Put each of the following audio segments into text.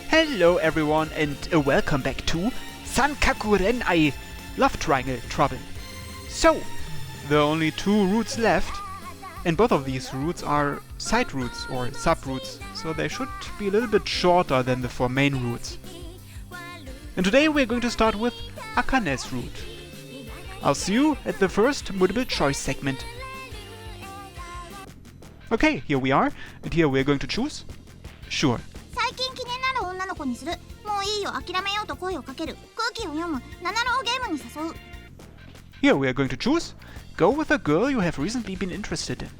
Hello everyone and welcome back to Sankaku Ren'ai Love Triangle Trouble. So, there are only two routes left, and both of these routes are side routes or sub-routes, so they should be a little bit shorter than the four main routes. And today we're going to start with Akane's route. I'll see you at the first multiple choice segment. Okay, here we are, and here we're going to choose Sure. Here we are going to choose Go with a girl you have recently been interested in.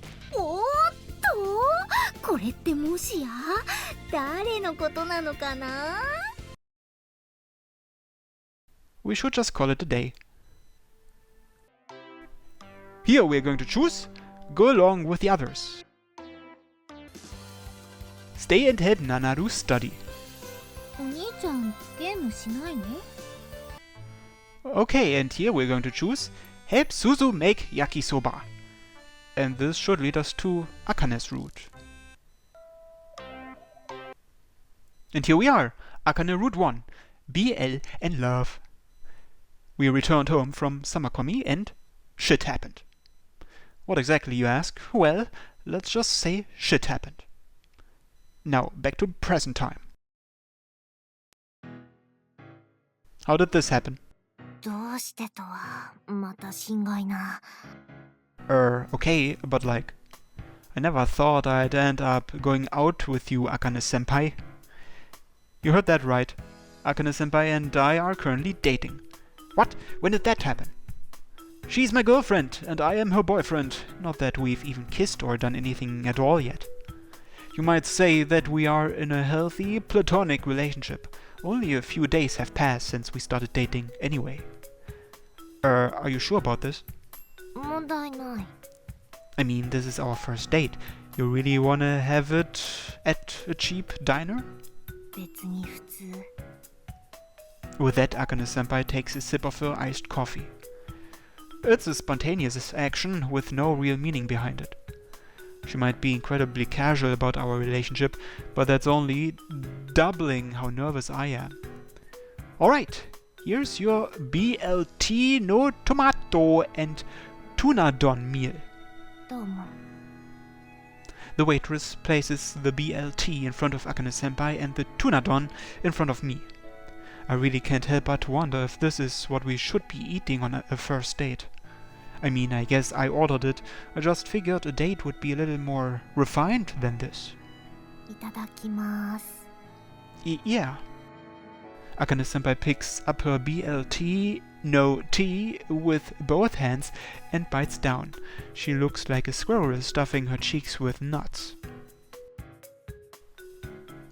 We should just call it a day. Here we are going to choose Go along with the others. Stay and help Nanaru study. Okay, and here we're going to choose Help Suzu make yakisoba. And this should lead us to Akane's route. And here we are, Akane Route 1, BL and Love. We returned home from Summercomi and shit happened. What exactly, you ask? Well, let's just say shit happened. Now, back to present time. How did this happen? Okay, but like, I never thought I'd end up going out with you, Akane-senpai. You heard that right. Akane-senpai and I are currently dating. What? When did that happen? She's my girlfriend, and I am her boyfriend. Not that we've even kissed or done anything at all yet. You might say that we are in a healthy, platonic relationship. Only a few days have passed since we started dating anyway. Are you sure about this? I mean, this is our first date. You really wanna have it at a cheap diner? With that, Akane-senpai takes a sip of her iced coffee. It's a spontaneous action with no real meaning behind it. She might be incredibly casual about our relationship, but that's only doubling how nervous I am. Alright, here's your BLT no tomato and tuna don meal. The waitress places the BLT in front of Akane-senpai and the tuna don in front of me. I really can't help but wonder if this is what we should be eating on a first date. I mean, I guess I ordered it. I just figured a date would be a little more refined than this. Yeah. Akane-senpai picks up her BLT, no tea, with both hands and bites down. She looks like a squirrel stuffing her cheeks with nuts.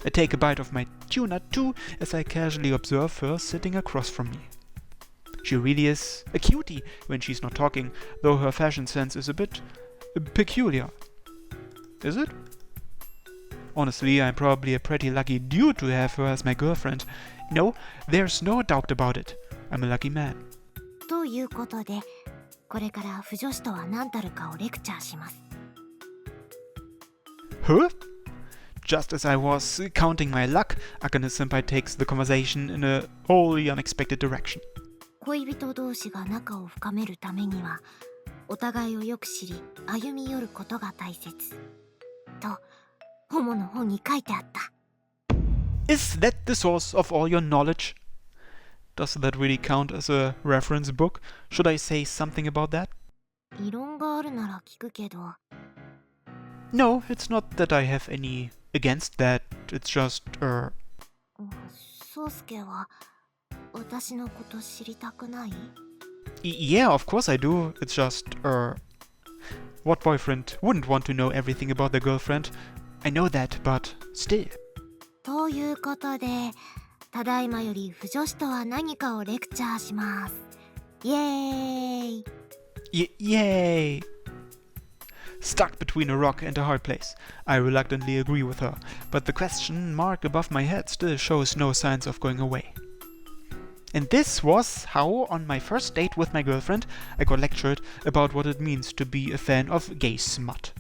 I take a bite of my tuna too as I casually observe her sitting across from me. She really is a cutie when she's not talking, though her fashion sense is a bit peculiar. Is it? Honestly, I'm probably a pretty lucky dude to have her as my girlfriend. No, there's no doubt about it. I'm a lucky man. Huh? Just as I was counting my luck, Akane-senpai takes the conversation in a wholly unexpected direction. Is that the source of all your knowledge? Does that really count as a reference book? Should I say something about that? No, it's not that I have any against that. It's just, Yeah, of course I do. It's just, what boyfriend wouldn't want to know everything about their girlfriend? I know that, but still. Yay! Stuck between a rock and a hard place. I reluctantly agree with her, but the question mark above my head still shows no signs of going away. And this was how, on my first date with my girlfriend, I got lectured about what it means to be a fan of gay smut.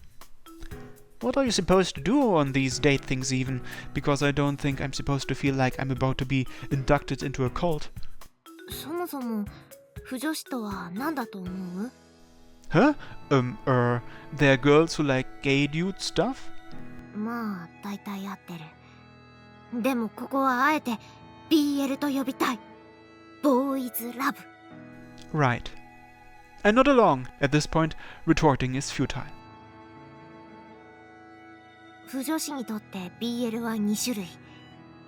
What are you supposed to do on these date things even? Because I don't think I'm supposed to feel like I'm about to be inducted into a cult. そもそも腐女子とは何だと思う？ Huh? There are girls who like gay dude stuff? まあ大体合ってる。でもここはあえて BL と呼びたい。Boys Love. Right. I nod along. At this point, retorting is futile. 腐女子にとって BL は2種類。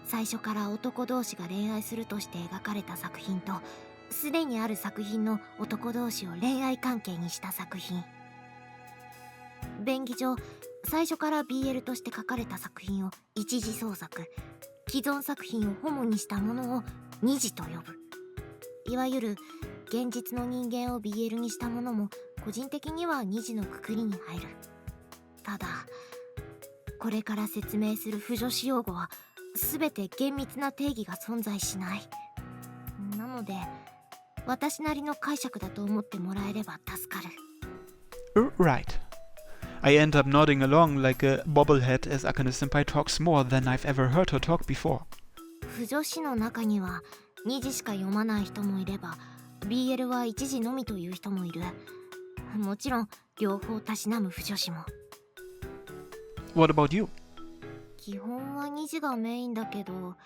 最初から男同士が恋愛するとして描かれた作品と、すでにある作品の男同士を恋愛関係にした作品。便宜上、最初から BL として書かれた作品を一次創作、既存作品をホモにしたものを二次と呼ぶ。いわゆる現実の人間を BL にしたものも個人的には二次のくくりに入る。ただ、これから説明する腐女子用語は全て厳密な定義が存在しない。なので、私なりの解釈だと思ってもらえれば助かる。Right. I end up nodding along like a bobblehead as Akane-senpai talks more than I've ever heard her talk before. 腐女子の中には2次しか読まない人もいれば BL は1次のみという人もいる。もちろん両方たしなむ腐女子も。 What about you? 基本は2次がメインだけど、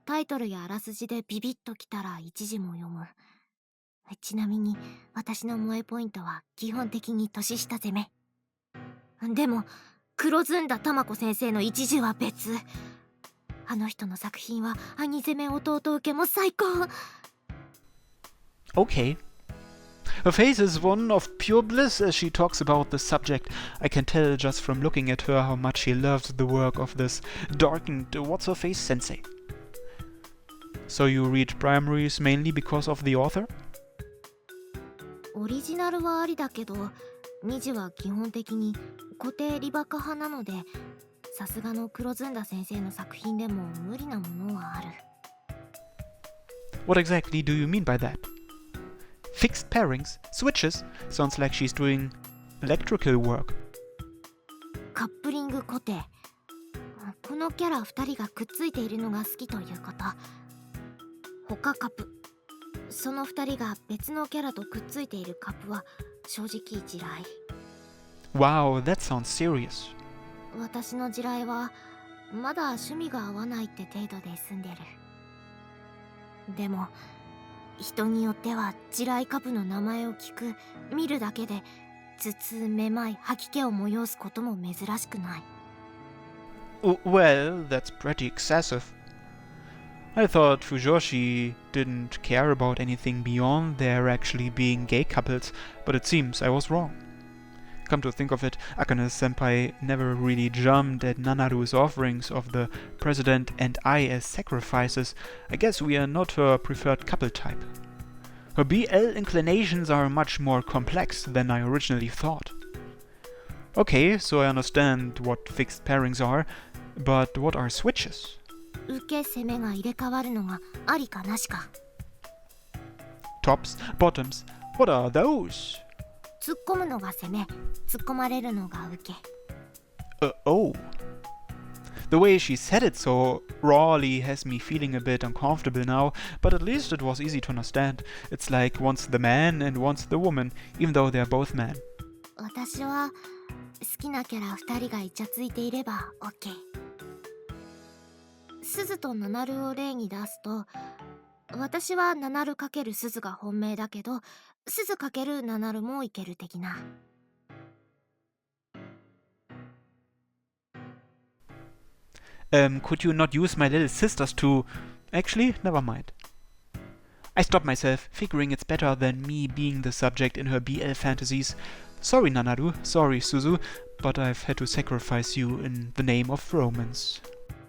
タイトルやあらすじでビビッときたら1次も読む。ちなみに私の萌えポイントは基本的に年下攻め。でも黒ずんだ玉子先生の一次は別。あの人の作品は兄攻め弟受けも最高。 Okay. Her face is one of pure bliss as she talks about the subject. I can tell just from looking at her how much she loves the work of this darkened what's-her-face sensei. So you read primaries mainly because of the author? オリジナルはありだけど、2次は基本的に固定理爆派なので、さすがの黒ずんだ先生の作品でも無理なものはある。 What exactly do you mean by that? Fixed pairings, switches, sounds like she's doing electrical work. カップリング固定。このキャラ2人がくっついているのが好きということ。他カップ。その2人が別のキャラとくっついているカップは正直地雷。 Wow, that sounds serious. 私の地雷はまだ趣味が合わないって程度で済んでる。でも人によっては地雷カップの名前を聞く、見るだけで頭痛、めまい、吐き気を催すことも珍しくない。 Well, that's pretty excessive. I thought fujoshi didn't care about anything beyond there actually being gay couples, but it seems I was wrong. Come to think of it, Akane-senpai never really jumped at Nanaru's offerings of the president and I as sacrifices. I guess we are not her preferred couple type. Her BL inclinations are much more complex than I originally thought. Okay, so I understand what fixed pairings are, but what are switches? 受け攻めが入れ替わるのがありかなしか。 Tops, bottoms, what are those? 突っ込むのが攻め、突っ込まれるのが受け。 Oh. The way she said it so rawly has me feeling a bit uncomfortable now, but at least it was easy to understand. It's like one's the man and one's the woman, even though they're both men. 私は好きなキャラ2人がイチャついていれば OK。 鈴とナナルを例に出すと、私はナナル×鈴が本命だけど、鈴×ナナルもいける的な。Could you not use my little sisters to... Actually, never mind. I stopped myself, figuring it's better than me being the subject in her BL fantasies. Sorry, Nanaru, sorry, Suzu, but I've had to sacrifice you in the name of romance.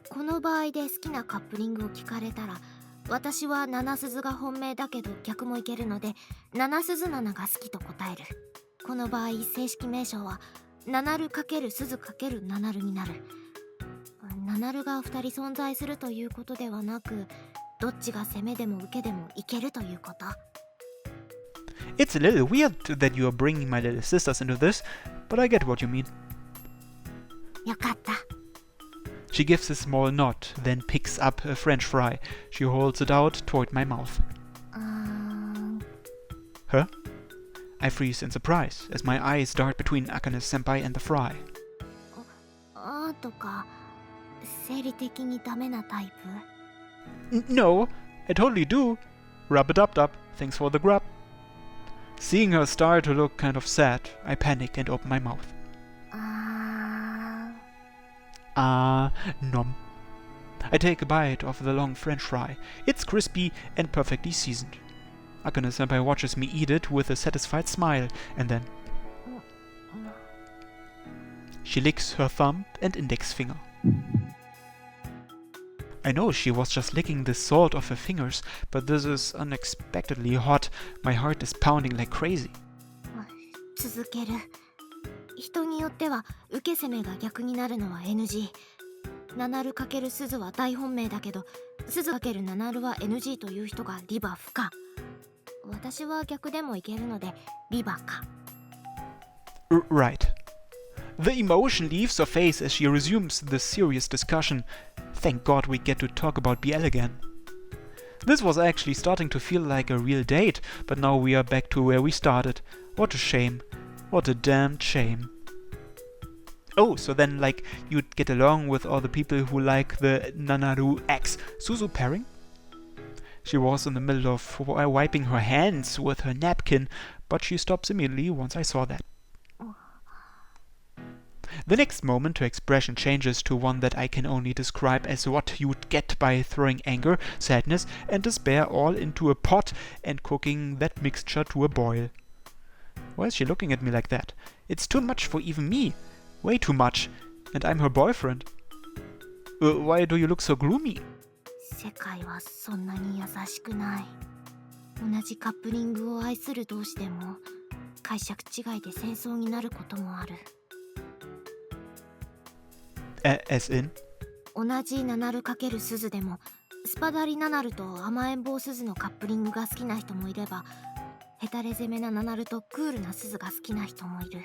この場合で好きなカップリングを聞かれたら、私は七鈴が本命だけど逆もいけるので、七鈴七が好きと答える。この場合正式名称はナナル×鈴×ナナルになる。ナナルが2人存在するということではなく、どっちが攻めでも受けでもいけるということ。 It's a little weird that you are bringing my little sisters into this, but I get what you mean. よかった。 She gives a small nod, then picks up a French fry. She holds it out toward my mouth. Huh? I freeze in surprise as my eyes dart between Akane-senpai and the fry. とか生理的にダメなタイプ？ No, I totally do. Rub-a-dub-dub, thanks for the grub. Seeing her start to look kind of sad, I panic and open my mouth. Nom. I take a bite of the long French fry. It's crispy and perfectly seasoned. Akane-senpai watches me eat it with a satisfied smile, and then she licks her thumb and index finger. I know she was just licking the salt off her fingers, but this is unexpectedly hot. My heart is pounding like crazy. 続ける。人によっては受け攻めが逆になるのは NG。ナナル×鈴は大本命だけど、鈴×ナナルは NG という人がリバ不可。私は逆でもいけるのでリバか。Right. The emotion leaves her face as she resumes the serious discussion. Thank God we get to talk about BL again. This was actually starting to feel like a real date, but now we are back to where we started. What a shame. What a damned shame. Oh, so then, like, you'd get along with all the people who like the Nanaru X Suzu pairing? She was in the middle of wiping her hands with her napkin, but she stops immediately once I saw that. The next moment her expression changes to one that I can only describe as what you'd get by throwing anger, sadness and despair all into a pot and cooking that mixture to a boil. Why is she looking at me like that? It's too much for even me. Way too much. And I'm her boyfriend. Why do you look so gloomy? 世界はそんなに優しくない。同じカップリングを愛する同士でも解釈違いで戦争になることもある。As in? 同じナナル×鈴でもスパダリナナルと甘えん坊鈴のカップリングが好きな人もいれば、ヘタレ攻めなナナルとクールな鈴が好きな人もいる。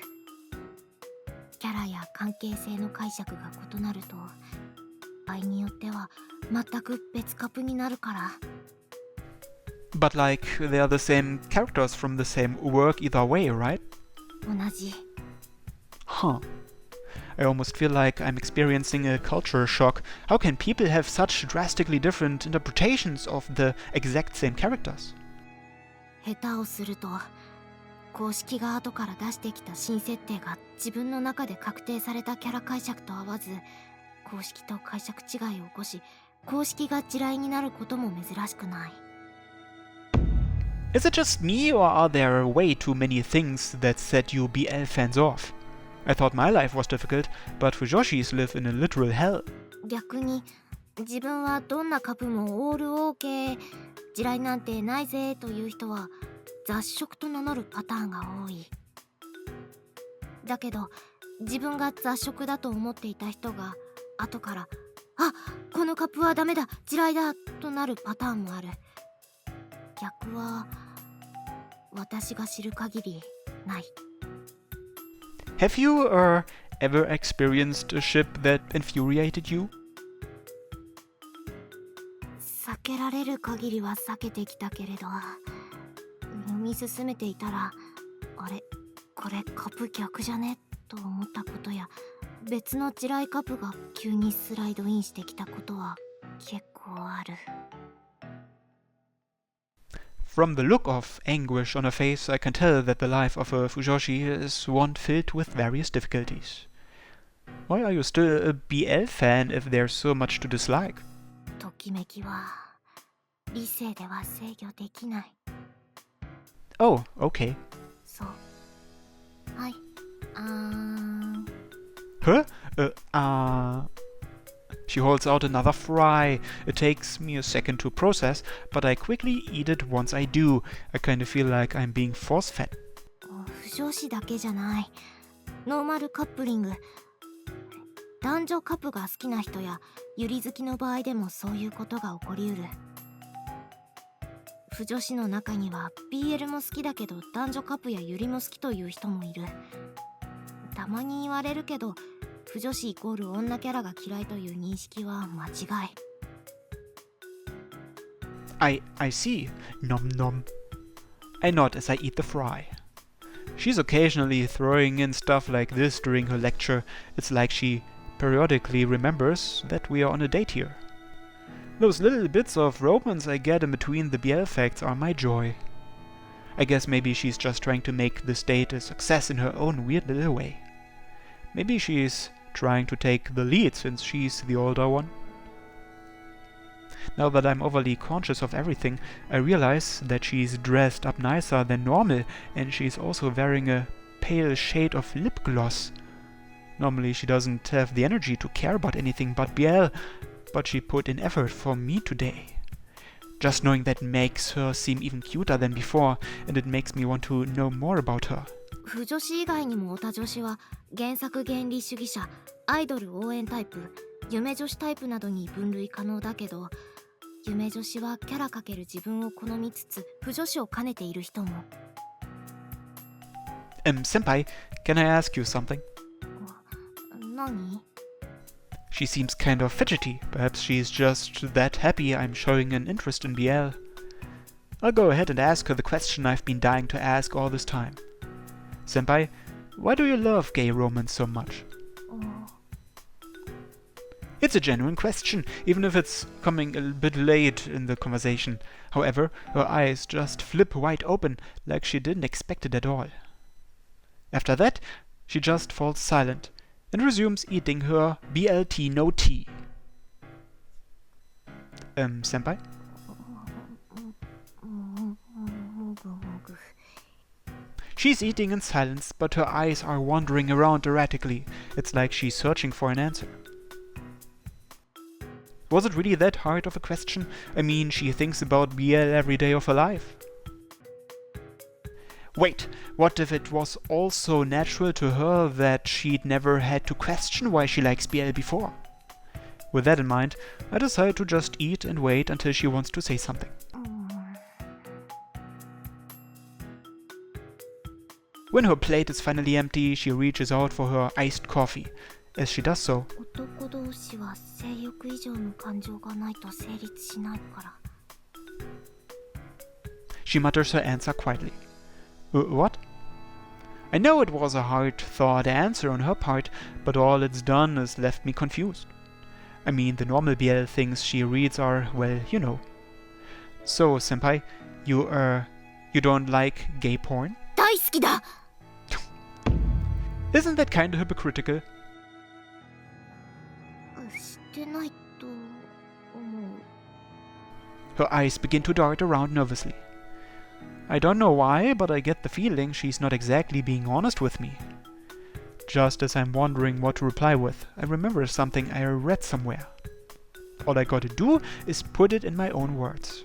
キャラや関係性の解釈が異なると場合によっては全く別カップになるから。 But like, they are the same characters from the same work either way, right? 同じ。 Huh. I almost feel like I'm experiencing a culture shock. How can people have such drastically different interpretations of the exact same characters? 下手をすると公式が後から出してきた新設定が自分の中で確定されたキャラ解釈と合わず、公式と解釈違いを起こし、公式が地雷になることも珍しくない。 Is it just me, or are there way too many things that set you BL fans off? I thought my life was difficult, but fujoshis live in a literal hell. 逆に自分はどんなカップもオールオーケー、地雷なんてないぜという人は雑食と名乗るパターンが多い。だけど自分が雑食だと思っていた人が後から「あ、このカップはダメだ、地雷だ」となるパターンもある。逆は私が知る限りない。 Have you ever experienced a ship that infuriated you? 避けられる限りは避けてきたけれど、読み進めていたらあれ、これカップ逆じゃねと思ったことや、別の地雷カップが急にスライドインしてきたことは結構ある。 From the look of anguish on her face, I can tell that the life of a fujoshi is one filled with various difficulties. Why are you still a BL fan if there's so much to dislike? ときめきは理性では制御できない。 Oh, okay. そう。はい。Huh? She holds out another fry. It takes me a second to process, but I quickly eat it once I do. I kind of feel like I'm being force-fed. 不条子だけじゃない。ノーマルカップリング。男女カップが好きな人やユリ好きの場合でもそういうことが起こりうる。不女子の中には BL も好きだけど男女カップやユリも好きという人もいる。たまに言われるけど腐女子イコール女キャラが嫌いという認識は間違い。I see. Nom nom. I nod as I eat the fry. She's occasionally throwing in stuff like this during her lecture. It's like she periodically remembers that we are on a date here. Those little bits of romance I get in between the BL facts are my joy. I guess maybe she's just trying to make this date a success in her own weird little way. Maybe she's trying to take the lead since she's the older one. Now that I'm overly conscious of everything, I realize that she's dressed up nicer than normal, and she's also wearing a pale shade of lip gloss. Normally she doesn't have the energy to care about anything but BL, but she put in effort for me today. Just knowing that makes her seem even cuter than before, and it makes me want to know more about her. 腐女子以外にもオタ女子は原作原理主義者、アイドル応援タイプ、夢女子タイプなどに分類可能だけど、夢女子はキャラかける自分を好みつつ腐女子を兼ねている人も。Senpai, can I ask you something? 何? She seems kind of fidgety. Perhaps she's just that happy I'm showing an interest in BL. I'll go ahead and ask her the question I've been dying to ask all this time. Senpai, why do you love gay romance so much? It's a genuine question, even if it's coming a bit late in the conversation. However, her eyes just flip wide open, like she didn't expect it at all. After that, she just falls silent and resumes eating her BLT no tea. Senpai? She's eating in silence, but her eyes are wandering around erratically. It's like she's searching for an answer. Was it really that hard of a question? I mean, she thinks about BL every day of her life. Wait, what if it was also natural to her that she'd never had to question why she likes BL before? With that in mind, I decide to just eat and wait until she wants to say something. When her plate is finally empty, she reaches out for her iced coffee. As she does so, 男同士は性欲以上の感情がないと成立しないから。 she mutters her answer quietly. What? I know it was a hard-thought answer on her part, but all it's done is left me confused. I mean, the normal BL things she reads are, well, you know. So, senpai, you don't like gay porn? 大好きだ! Isn't that kinda hypocritical? してないと思う。 Her eyes begin to dart around nervously. I don't know why, but I get the feeling she's not exactly being honest with me. Just as I'm wondering what to reply with, I remember something I read somewhere. All I gotta do is put it in my own words.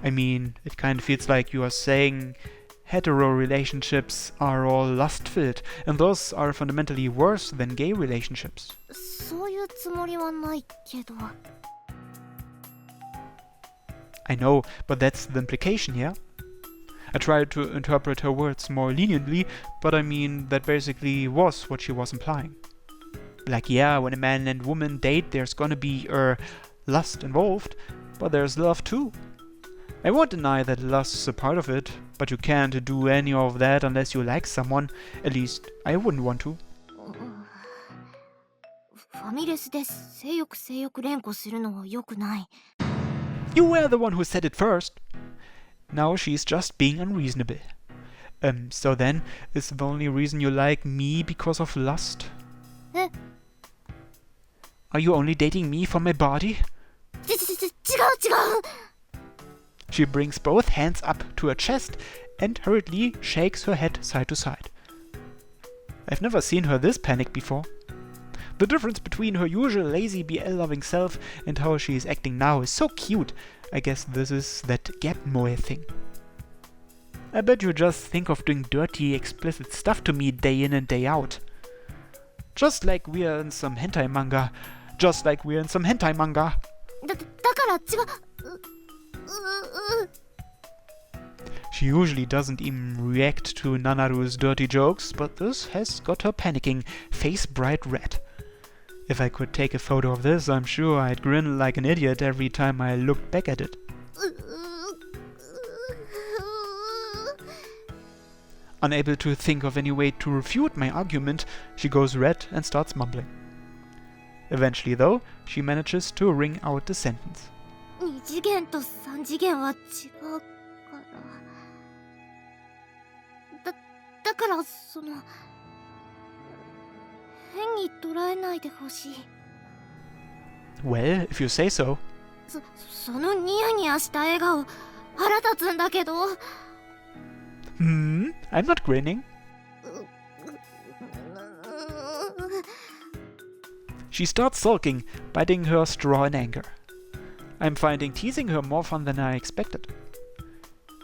I mean, it kind of feels like you are saying hetero relationships are all lust-filled, and those are fundamentally worse than gay relationships. そういうつもりはないけど。 I know, but that's the implication, yeah? I tried to interpret her words more leniently, but I mean, that basically was what she was implying. Like, yeah, when a man and woman date, there's gonna be, lust involved, but there's love too. I won't deny that lust's a part of it, but you can't do any of that unless you like someone. At least, I wouldn't want to. ファミレスで性欲連呼するのは良くない。 You were the one who said it first. Now she's just being unreasonable. So then, is the only reason you like me because of lust? え? Are you only dating me for my body? 違う! She brings both hands up to her chest and hurriedly shakes her head side to side. I've never seen her this panicked before. The difference between her usual lazy BL-loving self and how she is acting now is so cute. I guess this is that gap moe thing. I bet you just think of doing dirty, explicit stuff to me day in and day out. Just like we're in some hentai manga.だから違う。She usually doesn't even react to Nanaru's dirty jokes, but this has got her panicking, face bright red. If I could take a photo of this, I'm sure I'd grin like an idiot every time I looked back at it. Unable to think of any way to refute my argument, she goes red and starts mumbling. Eventually, though, she manages to wring out the sentence. 2次元と3次元は違うから。だからその変に捉えないでほしい。Well, if you say so. そのニヤニヤした笑顔、腹立つんだけど。I'm not grinning. She starts sulking, biting her straw in anger. I'm finding teasing her more fun than I expected.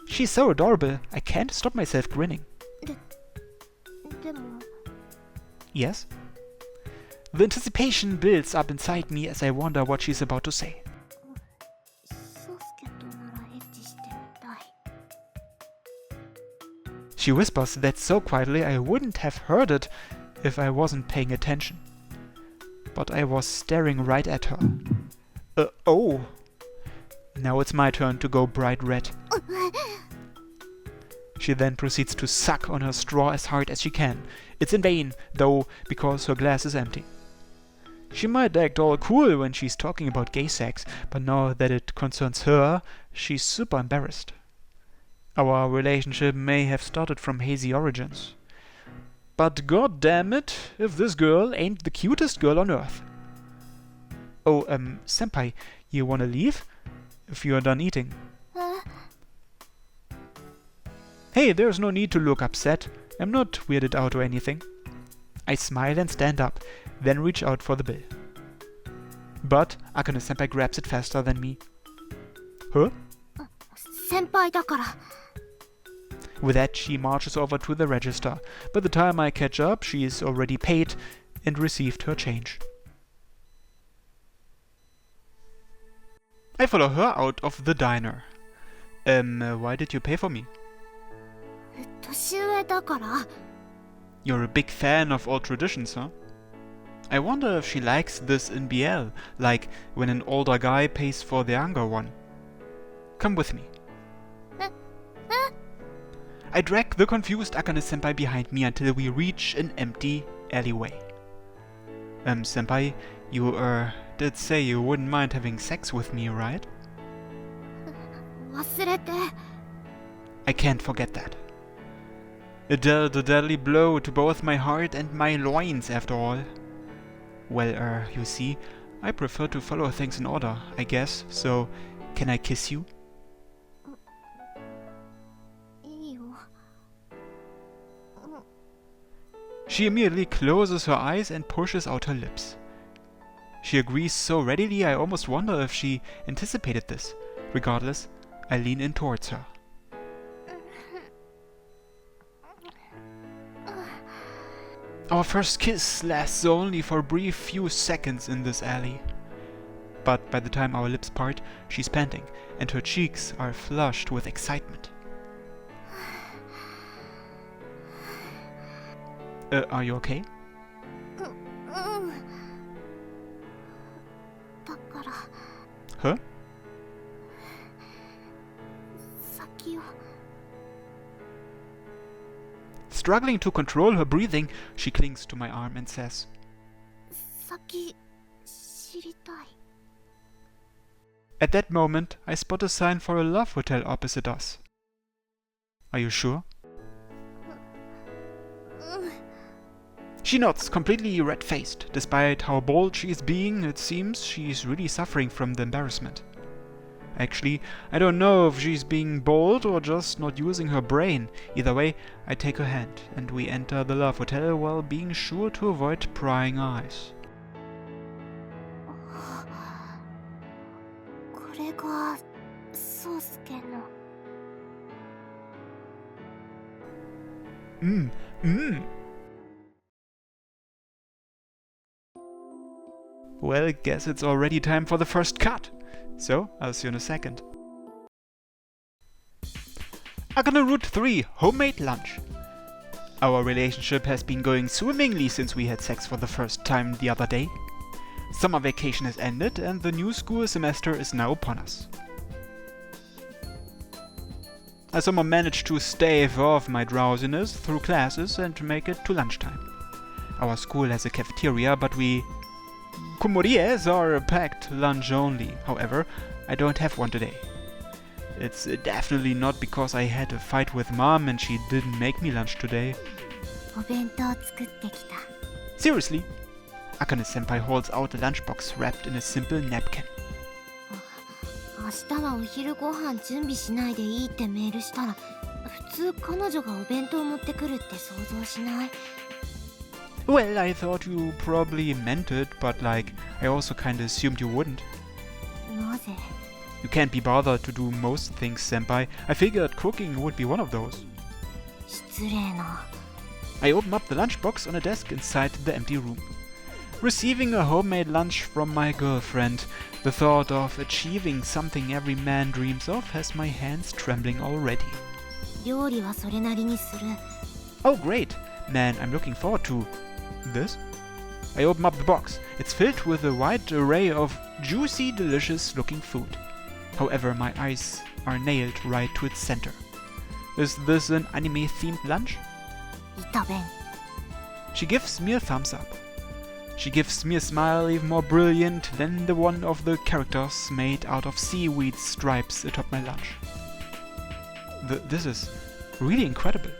She's so adorable, I can't stop myself grinning. でも Yes? The anticipation builds up inside me as I wonder what she's about to say. 宗介とならエッチしてみたい。 She whispers that so quietly I wouldn't have heard it if I wasn't paying attention. But I was staring right at her. Oh! Now it's my turn to go bright red. She then proceeds to suck on her straw as hard as she can. It's in vain, though, because her glass is empty. She might act all cool when she's talking about gay sex, but now that it concerns her, she's super embarrassed. Our relationship may have started from hazy origins. But god damn it, if this girl ain't the cutest girl on earth. Oh, senpai, you wanna leave? If you're done eating. Hey, there's no need to look upset. I'm not weirded out or anything. I smile and stand up, then reach out for the bill. But Akane-senpai grabs it faster than me. Huh? 先輩だから。 With that, she marches over to the register. By the time I catch up, she is already paid and received her change. I follow her out of the diner. Why did you pay for me? 年上だから。 You're a big fan of old traditions, huh? I wonder if she likes this in BL, like when an older guy pays for the younger one. Come with me. I drag the confused Akane-senpai behind me until we reach an empty alleyway. Senpai, you, did say you wouldn't mind having sex with me, right? 忘れて。 I can't forget that. It dealt a deadly blow to both my heart and my loins, after all. Well, you see, I prefer to follow things in order, I guess, so can I kiss you? いいよ。 She immediately closes her eyes and pushes out her lips. She agrees so readily I almost wonder if she anticipated this. Regardless, I lean in towards her. Our first kiss lasts only for a brief few seconds in this alley. But by the time our lips part, she's panting, and her cheeks are flushed with excitement. Are you okay? だから。 Huh? 先を。 Struggling to control her breathing, she clings to my arm and says, 先知りたい。 At that moment, I spot a sign for a love hotel opposite us. Are you sure? She nods, completely red-faced. Despite how bold she is being, it seems she's really suffering from the embarrassment. Actually, I don't know if she's being bold or just not using her brain. Either way, I take her hand, and we enter the love hotel while being sure to avoid prying eyes. これが宗介の。 Well, guess it's already time for the first cut. So, I'll see you in a second. Akane Route 3, homemade lunch. Our relationship has been going swimmingly since we had sex for the first time the other day. Summer vacation has ended and the new school semester is now upon us. I somehow managed to stave off my drowsiness through classes and make it to lunchtime. Our school has a cafeteria, but we kumories are packed lunch only. However, I don't have one today. It's definitely not because I had a fight with mom and she didn't make me lunch today. お弁当作ってきた。 Seriously? Akane-senpai holds out a lunchbox wrapped in a simple napkin. 明日はお昼ご飯準備しないでいいってメールしたら、普通彼女がお弁当持ってくるって想像しない。 Well, I thought you probably meant it, but like, I also kinda assumed you wouldn't. なぜ？ You can't be bothered to do most things, senpai. I figured cooking would be one of those. 失礼な。 I open up the lunchbox on a desk inside the empty room. Receiving a homemade lunch from my girlfriend, the thought of achieving something every man dreams of has my hands trembling already. 料理はそれなりにする。 Oh great! Man, I'm looking forward to this. I open up the box. It's filled with a wide array of juicy, delicious looking food. However, my eyes are nailed right to its center. Is this an anime-themed lunch? 板弁。 She gives me a thumbs up. She gives me a smile even more brilliant than the one of the characters made out of seaweed stripes atop my lunch. This is really incredible.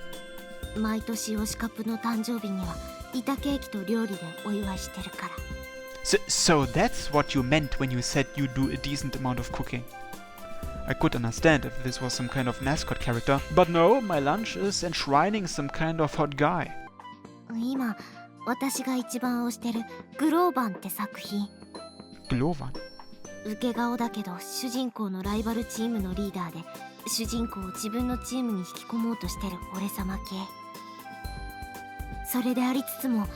毎年推しカップの誕生日には板ケーキと料理でお祝いしてるから。 So that's what you meant when you said you do a decent amount of cooking. I could understand if this was some kind of mascot character, but no, my lunch is enshrining some kind of hot guy. 今私が一番推してるグローバンって作品。 Glovan. 受け顔だけど主人公のライバルチームのリーダーで主人公を自分のチームに引き込もうとしてる俺様系。それでありつつも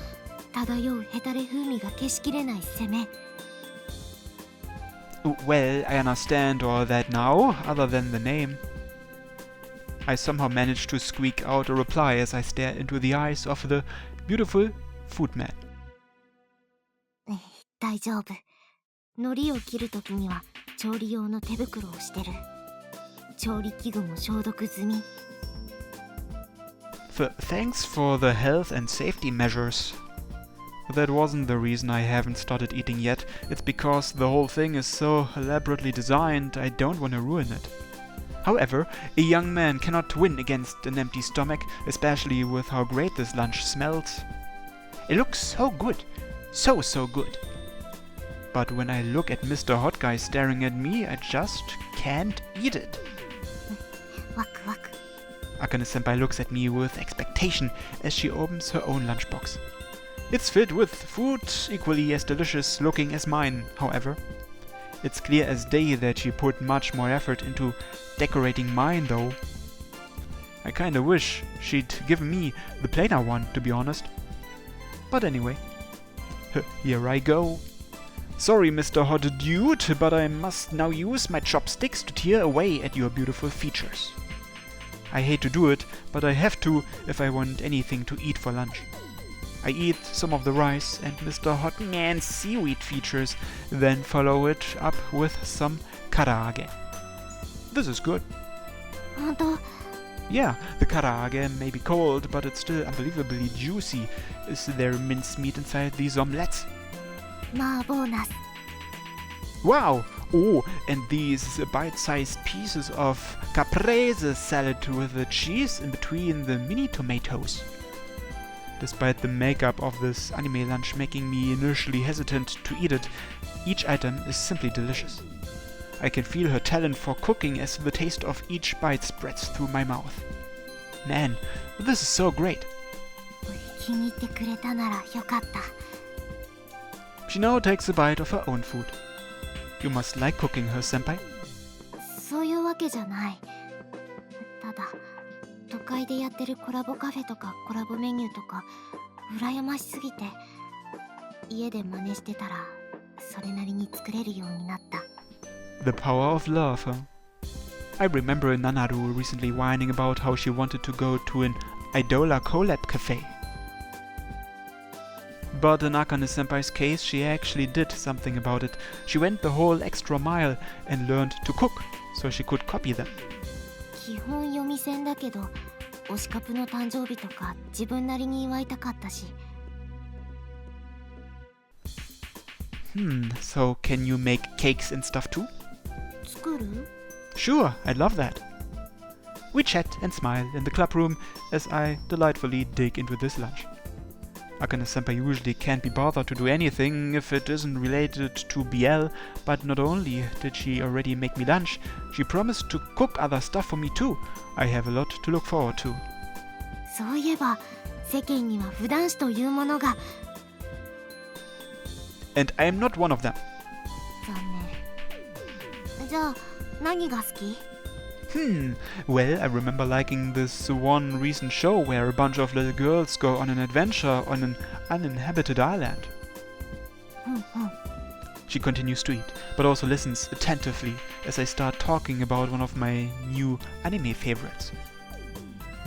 漂うヘタレ風味が消しきれない攻め。 Well, I understand all that now, other than the name. I somehow managed to squeak out a reply as I stare into the eyes of the beautiful food man. 大丈夫。海苔を切るときには調理用の手袋をしてる。調理器具も消毒済み。 Thanks for the health and safety measures. That wasn't the reason I haven't started eating yet. It's because the whole thing is so elaborately designed, I don't want to ruin it. However, a young man cannot win against an empty stomach, especially with how great this lunch smells. It looks so good. So good. But when I look at Mr. Hot Guy staring at me, I just can't eat it. ワクワク。 Akane-senpai looks at me with expectation as she opens her own lunchbox. It's filled with food equally as delicious looking as mine, however. It's clear as day that she put much more effort into decorating mine though. I kinda wish she'd given me the plainer one, to be honest. But anyway, here I go. Sorry, Mr. Hot Dude, but I must now use my chopsticks to tear away at your beautiful features. I hate to do it, but I have to if I want anything to eat for lunch. I eat some of the rice and Mr. Hot Man's seaweed features, then follow it up with some karaage. This is good. 本当？ Yeah, the karaage may be cold, but it's still unbelievably juicy. Is there mincemeat inside these omelettes? まあボーナス。 Wow! Oh, and these bite-sized pieces of caprese salad with the cheese in between the mini tomatoes. Despite the makeup of this anime lunch making me initially hesitant to eat it, each item is simply delicious. I can feel her talent for cooking as the taste of each bite spreads through my mouth. Man, this is so great. 気に入ってくれたならよかった。 She now takes a bite of her own food. You must like cooking her, senpai. そういうわけじゃない。ただ都会でやってるコラボカフェとかコラボメニューとか羨ましすぎて家で真似してたらそれなりに作れるようになった。 The power of love, huh? I remember Nanaru recently whining about how she wanted to go to an Idola collab cafe. But in Akane-senpai's case, she actually did something about it. She went the whole extra mile and learned to cook, so she could copy them. 基本読み線だけど推しカプの誕生日とか自分なりに祝いたかったし So can you make cakes and stuff too? 作る Sure, I'd love that. We chat and smile in the club room as I delightfully dig into this lunch. Akane-senpai usually can't be bothered to do anything if it isn't related to BL, but not only did she already make me lunch, she promised to cook other stuff for me too. I have a lot to look forward to. そういえば世間には普段子というものが And I am not one of them. 残念じゃあ何が好き Well, I remember liking this one recent show where a bunch of little girls go on an adventure on an uninhabited island. She continues to eat, but also listens attentively as I start talking about one of my new anime favorites.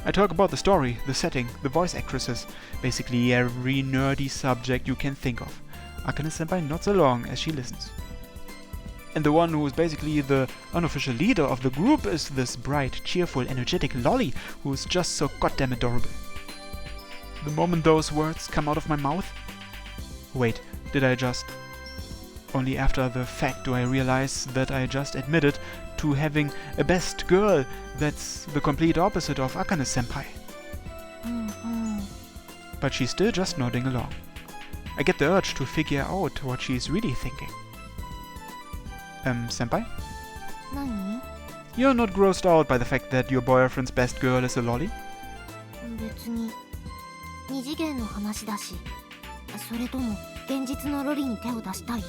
I talk about the story, the setting, the voice actresses, basically every nerdy subject you can think of. Akane-senpai nods along as she listens. And the one who is basically the unofficial leader of the group is this bright, cheerful, energetic lolly who is just so goddamn adorable. The moment those words come out of my mouth... Wait, did I just... Only after the fact do I realize that I just admitted to having a best girl that's the complete opposite of Akane-senpai. But she's still just nodding along. I get the urge to figure out what she's really thinking. Senpai? 何 You're not grossed out by the fact that your boyfriend's best girl is a lolly? 別に二次元の話だしそれとも現実のロリに手を出したい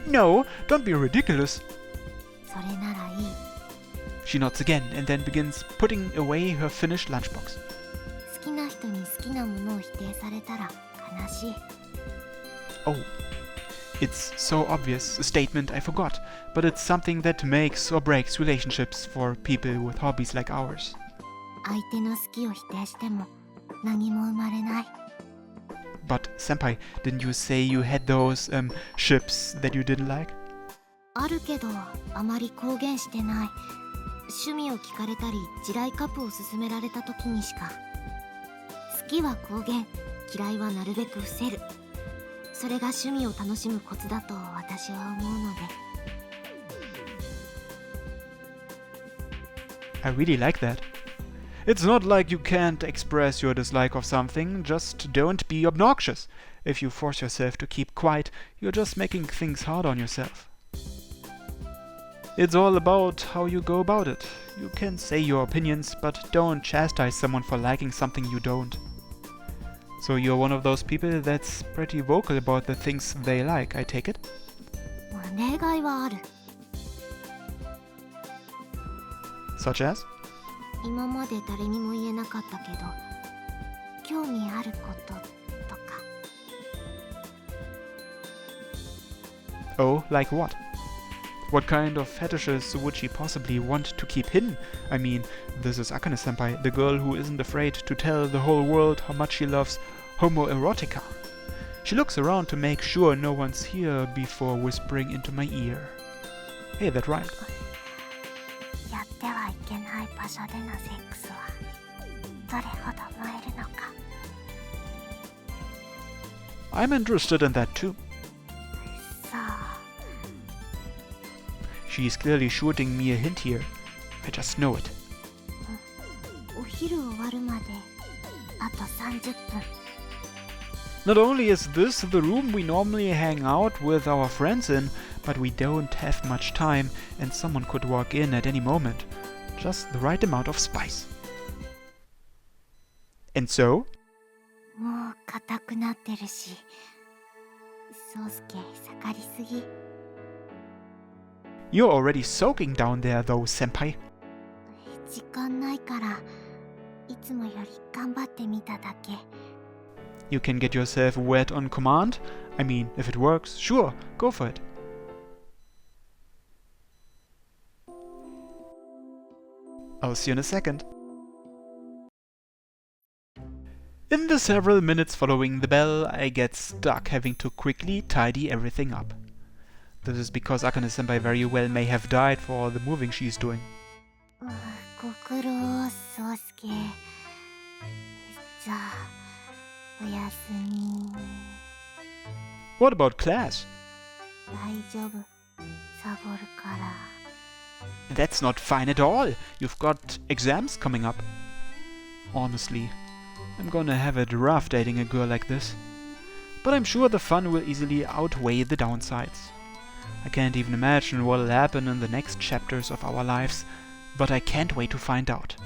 No, don't be ridiculous. それならいい She nods again and then begins putting away her finished lunchbox. 好きな人に好きなものを否定されたら悲しい Oh, it's so obvious, a statement I forgot, but it's something that makes or breaks relationships for people with hobbies like ours. 相手の好きを否定しても何も生まれない But, senpai, didn't you say you had those, ships that you didn't like? あるけどあまり公言してない趣味を聞かれたり地雷カップを勧められた時にしか好きは公言嫌いはなるべく伏せるそれが趣味を楽しむコツだと私は思うので I really like that. It's not like you can't express your dislike of something, just don't be obnoxious. If you force yourself to keep quiet, you're just making things hard on yourself. It's all about how you go about it. You can say your opinions, but don't chastise someone for liking something you don't. So you're one of those people that's pretty vocal about the things they like, I take it? 例外はある Such as? 今まで誰にも言えなかったけど興味あることとか Oh, like what? What kind of fetishes would she possibly want to keep hidden? I mean, this is Akane-senpai, the girl who isn't afraid to tell the whole world how much she loves homoerotica. She looks around to make sure no one's here before whispering into my ear. Hey, that rhymed. やってはいけない場所でのセックスはどれほど燃えるのか I'm interested in that too. さあ She's clearly shooting me a hint here. I just know it. お昼終わるまであと30分 Not only is this the room we normally hang out with our friends in, but we don't have much time and someone could walk in at any moment. Just the right amount of spice. And so? もう硬くなってるし宗介盛りすぎ You're already soaking down there though, senpai. 時間ないからいつもより頑張ってみただけ You can get yourself wet on command? I mean, if it works, sure, go for it. I'll see you in a second. In the several minutes following the bell, I get stuck having to quickly tidy everything up. This is because Akane-senpai very well may have died for all the moving she's doing. ご苦労宗介。じゃあおやすみ。 What about class? 大丈夫サボるから。 That's not fine at all. You've got exams coming up. Honestly, I'm gonna have it rough dating a girl like this. But I'm sure the fun will easily outweigh the downsides. I can't even imagine what'll happen in the next chapters of our lives, but I can't wait to find out.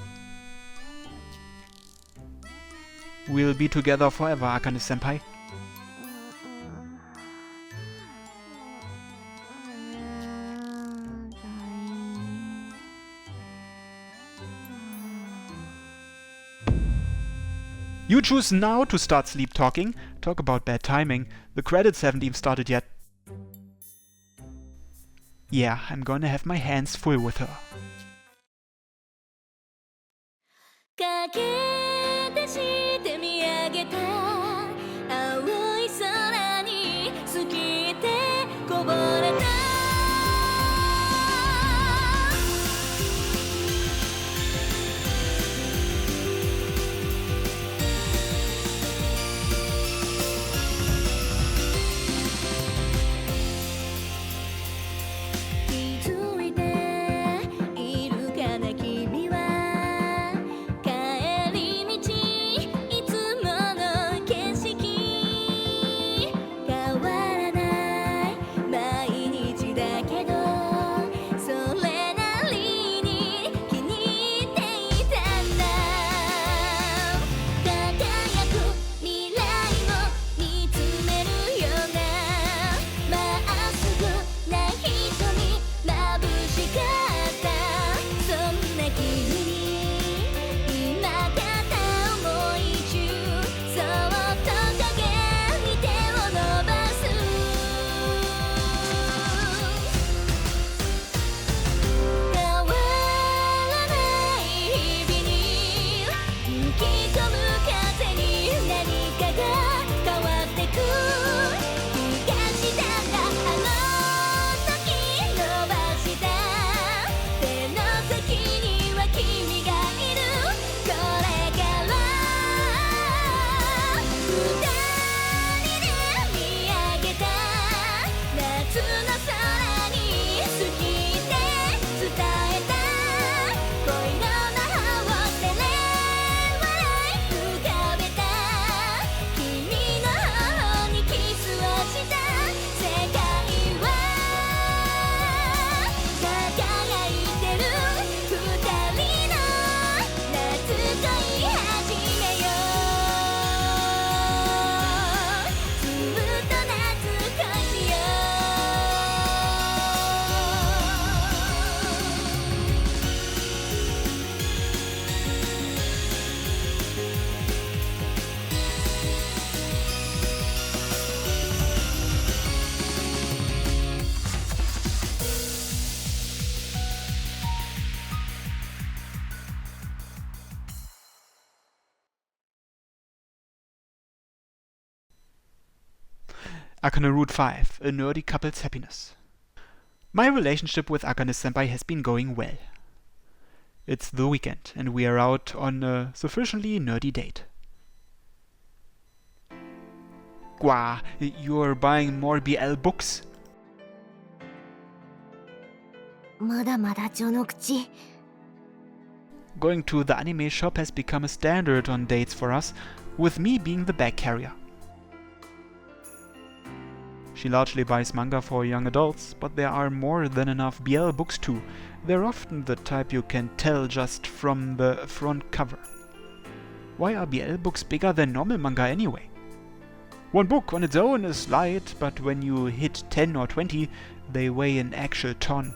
We'll be together forever, Akane-senpai. You choose now to start sleep talking. Talk about bad timing. The credits haven't even started yet. Yeah, I'm gonna have my hands full with her. 駆け出して見上げた青い空に透きてこぼれた Akane Route 5, a nerdy couple's happiness. My relationship with Akane-senpai has been going well. It's the weekend, and we are out on a sufficiently nerdy date. Gwa, you're buying more BL books? まだまだ序の口 Going to the anime shop has become a standard on dates for us, with me being the bag carrier. She largely buys manga for young adults, but there are more than enough BL books too. They're often the type you can tell just from the front cover. Why are BL books bigger than normal manga anyway? One book on its own is light, but when you hit 10 or 20, they weigh an actual ton.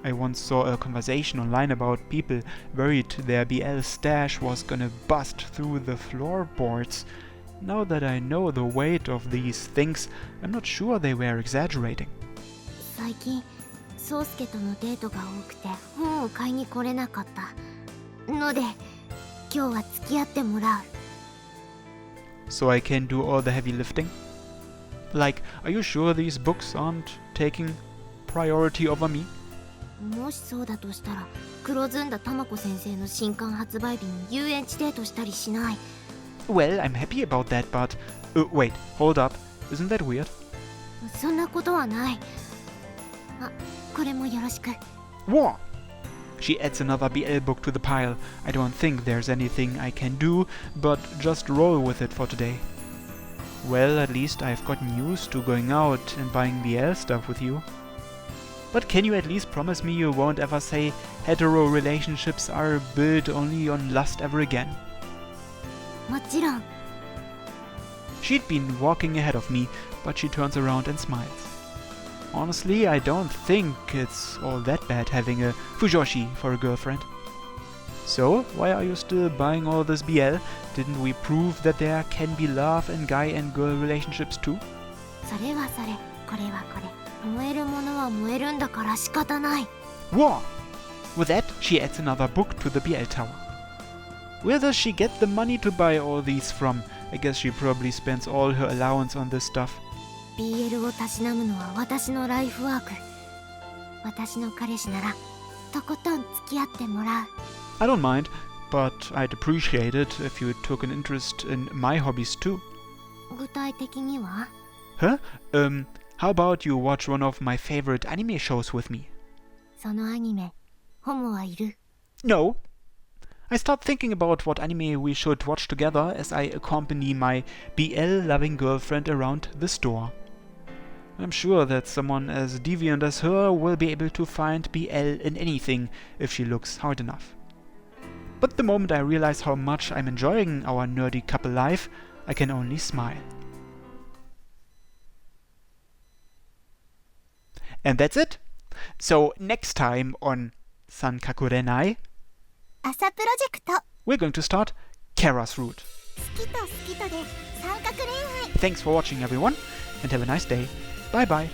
I once saw a conversation online about people worried their BL stash was gonna bust through the floorboards. Now that I know the weight of these things, I'm not sure they were exaggerating. 最近宗介とのデートが多くて本を買いに来れなかったので、今日は付き合ってもらう。 So I can do all the heavy lifting? Like, are you sure these books aren't taking priority over me? もしそうだとしたら、黒ずんだ玉子先生の新刊発売日に遊園地デートしたりしない。 Well, I'm happy about that, but... wait, hold up. Isn't that weird? そんなことはない。あ、これもよろしく。 What? She adds another BL book to the pile. I don't think there's anything I can do, but just roll with it for today. Well, at least I've gotten used to going out and buying BL stuff with you. But can you at least promise me you won't ever say hetero relationships are built only on lust ever again? もちろん。 She'd been walking ahead of me, but she turns around and smiles. Honestly, I don't think it's all that bad having a fujoshi for a girlfriend. So, why are you still buying all this BL? Didn't we prove that there can be love in guy and girl relationships too? それはそれ、これはこれ。燃えるものは燃えるんだから仕方ない。 Whoa! With that, she adds another book to the BL tower. Where does she get the money to buy all these from? I guess she probably spends all her allowance on this stuff. BL をたしなむのは私のライフワーク。私の彼氏ならとことん付き合ってもらう。 I don't mind, but I'd appreciate it if you took an interest in my hobbies too. 具体的には？ Huh? How about you watch one of my favorite anime shows with me? そのアニメ、ホモはいる？ No. I start thinking about what anime we should watch together as I accompany my BL-loving girlfriend around the store. I'm sure that someone as deviant as her will be able to find BL in anything if she looks hard enough. But the moment I realize how much I'm enjoying our nerdy couple life, I can only smile. And that's it. So next time on Sankaku Ren'ai, 朝プロジェクト。 we're going to start Kara's Route. 好きと好きとで三角恋愛。 Thanks for watching everyone, and have a nice day. Bye bye.